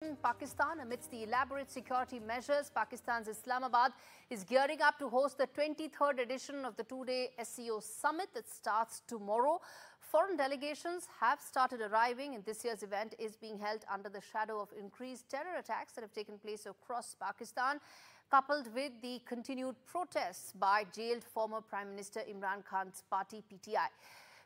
In Pakistan, amidst the elaborate security measures, Pakistan's Islamabad is gearing up to host the 23rd edition of the two-day SCO summit that starts tomorrow. Foreign delegations have started arriving, and this year's event is being held under the shadow of increased terror attacks that have taken place across Pakistan, coupled with the continued protests by jailed former Prime Minister Imran Khan's party PTI.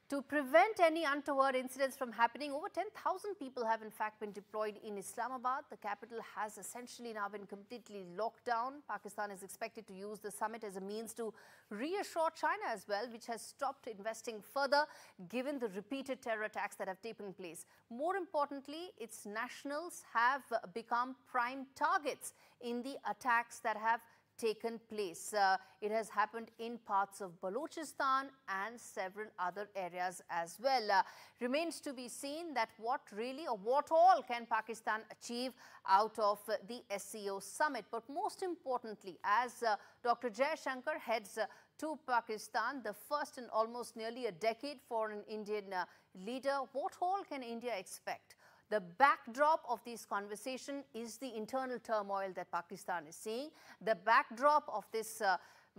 To prevent any untoward incidents from happening, over 10,000 people have in fact been deployed in Islamabad. The capital has essentially now been completely locked down. Pakistan is expected to use the summit as a means to reassure China as well, which has stopped investing further given the repeated terror attacks that have taken place. More importantly, its nationals have become prime targets in the attacks that have taken place. It has happened in parts of Balochistan and several other areas as well. Remains to be seen that what all can Pakistan achieve out of the SCO summit. But most importantly, as Dr. Jaishankar heads to Pakistan, the first in almost nearly a decade for an Indian leader, what all can India expect? The backdrop of this conversation is the internal turmoil that Pakistan is seeing. The backdrop of this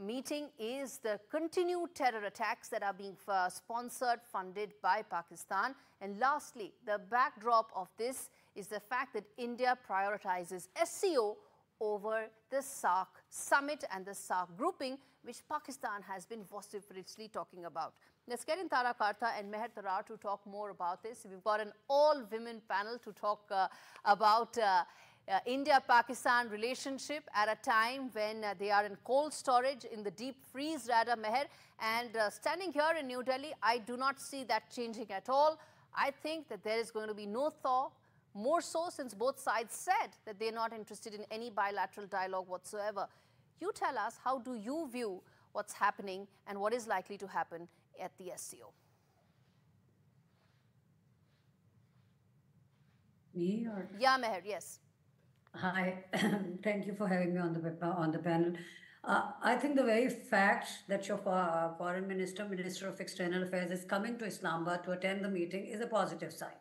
meeting is the continued terror attacks that are being sponsored, funded by Pakistan. And lastly, the backdrop of this is the fact that India prioritizes SCO over the SAARC summit and the SAARC grouping, which Pakistan has been vociferously talking about. Let's get in Tarar, Kartha and Mehr to talk more about this. We've got an all-women panel to talk about India-Pakistan relationship at a time when they are in cold storage in the deep freeze, rather, Mehr. And standing here in New Delhi, I do not see that changing at all. I think that there is going to be no thaw. More so since both sides said that they're not interested in any bilateral dialogue whatsoever. You tell us, how do you view what's happening and what is likely to happen at the SCO? Me or? Yeah, Mehr, yes. Hi, thank you for having me on the panel. I think the very fact that your foreign minister, Minister of External Affairs, is coming to Islamabad to attend the meeting is a positive sign.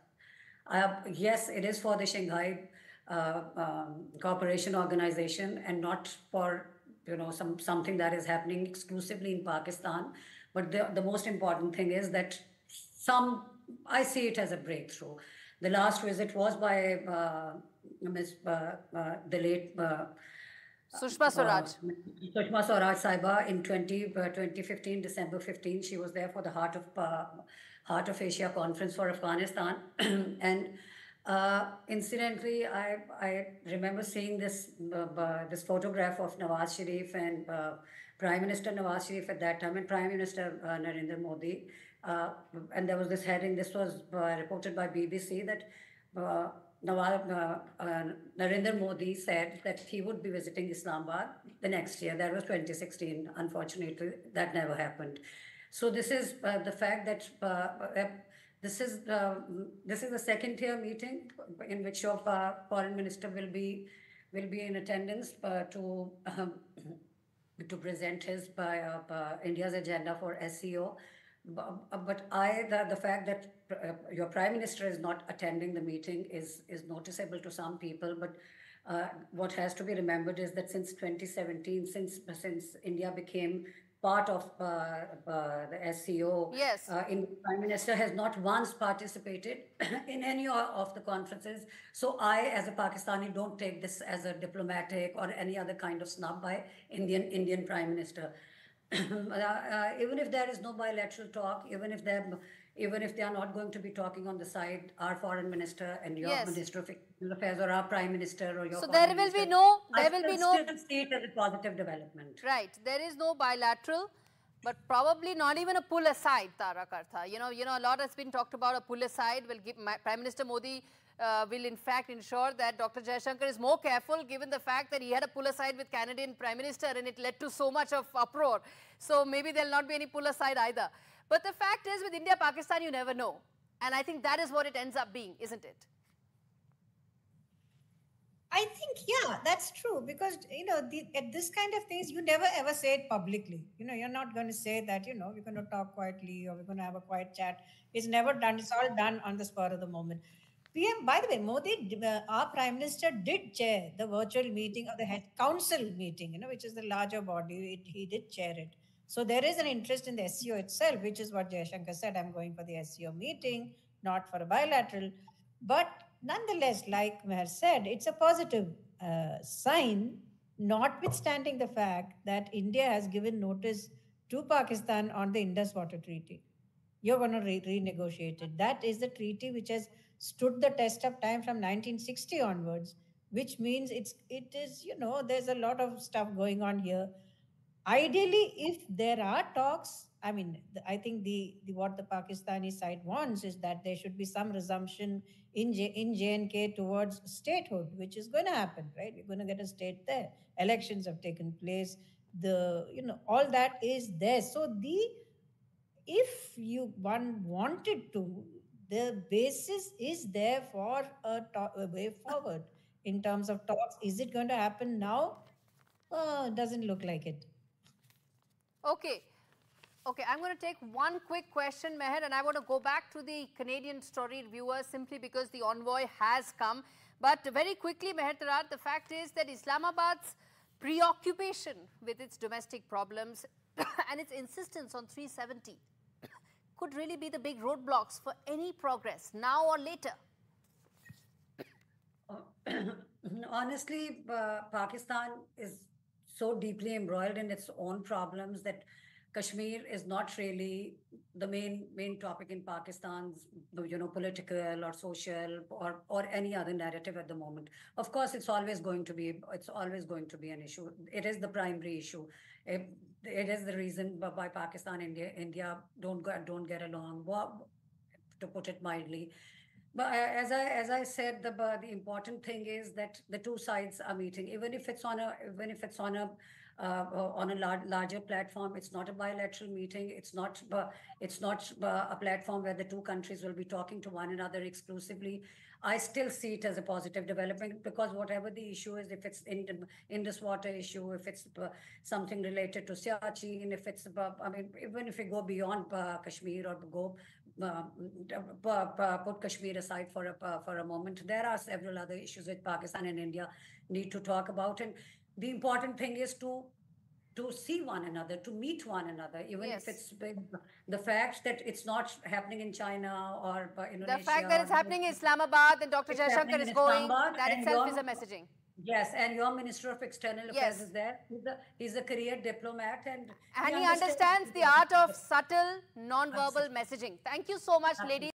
Yes, it is for the Shanghai Cooperation Organization and not for something that is happening exclusively in Pakistan. But the most important thing is that I see it as a breakthrough. The last visit was by the late Sushma Swaraj. Sushma Swaraj Saiba in 2015, December 15. She was there for the Heart of Asia Conference for Afghanistan. And incidentally, I remember seeing this photograph of Nawaz Sharif and Prime Minister Nawaz Sharif at that time and Prime Minister Narendra Modi. And there was this heading, this was reported by BBC, that Narendra Modi said that he would be visiting Islamabad the next year. That was 2016. Unfortunately, that never happened. So this is the fact that this is a second-tier meeting in which your foreign minister will be in attendance to present his India's agenda for SCO. But the fact that your prime minister is not attending the meeting is noticeable to some people. But what has to be remembered is that since 2017, since India became part of the SCO, yes, Prime Minister has not once participated in any of the conferences. So I, as a Pakistani, don't take this as a diplomatic or any other kind of snub by Indian Prime Minister. Even if there is no bilateral talk, even if they are not going to be talking on the side, our foreign minister and your Minister of External Affairs or our Prime Minister or your so there will be no, I still see it as a positive development. Right, there is no bilateral, but probably not even a pull aside, Tara Kartha. You know, a lot has been talked about a pull aside. Will give Prime Minister Modi will in fact ensure that Dr. Jaishankar is more careful, given the fact that he had a pull aside with Canadian Prime Minister and it led to so much of uproar. So maybe there will not be any pull aside either. But the fact is, with India-Pakistan, you never know. And I think that is what it ends up being, isn't it? I think, yeah, that's true. Because, at this kind of things, you never ever say it publicly. You're not going to say that, we're going to talk quietly or we're going to have a quiet chat. It's never done. It's all done on the spur of the moment. PM, by the way, Modi, our Prime Minister did chair the virtual meeting of the head council meeting, which is the larger body. He did chair it. So there is an interest in the SCO itself, which is what Jaishankar said. I'm going for the SCO meeting, not for a bilateral. But nonetheless, like Mehr said, it's a positive sign, notwithstanding the fact that India has given notice to Pakistan on the Indus Water Treaty. You're going to renegotiate it. That is the treaty which has stood the test of time from 1960 onwards, which means it is, there's a lot of stuff going on here. Ideally, if there are talks, I mean, I think the what the Pakistani side wants is that there should be some resumption in J&K towards statehood, which is going to happen, right? We're going to get a state there. Elections have taken place. All that is there. So if one wanted to, the basis is there for a way forward in terms of talks. Is it going to happen now? Doesn't look like it. Okay. Okay, I'm going to take one quick question, Mehr, and I want to go back to the Canadian story, viewers, simply because the envoy has come. But very quickly, Mehr Tarar, the fact is that Islamabad's preoccupation with its domestic problems and its insistence on 370 could really be the big roadblocks for any progress, now or later. Honestly, Pakistan is so deeply embroiled in its own problems that Kashmir is not really the main topic in Pakistan's, political or social or any other narrative at the moment. Of course, it's always going to be an issue. It is the primary issue. It is the reason why Pakistan and India don't get along, to put it mildly. But as I said, the important thing is that the two sides are meeting, even if it's on a larger platform. It's not a bilateral meeting. It's not a platform where the two countries will be talking to one another exclusively. I still see it as a positive development, because whatever the issue is, if it's Indus water issue, if it's something related to Siachen, if it's even if we go beyond Kashmir or go put Kashmir aside for a moment, there are several other issues which Pakistan and India need to talk about, and the important thing is to see one another, to meet one another, even if it's the fact that it's not happening in China or Indonesia. The fact that it's happening in Islamabad and Dr. Jaishankar is going, that itself is a messaging. Yes, and your Minister of External Affairs is there. He's a career diplomat, and he understands the art of subtle, non-verbal messaging. Thank you so much, ladies.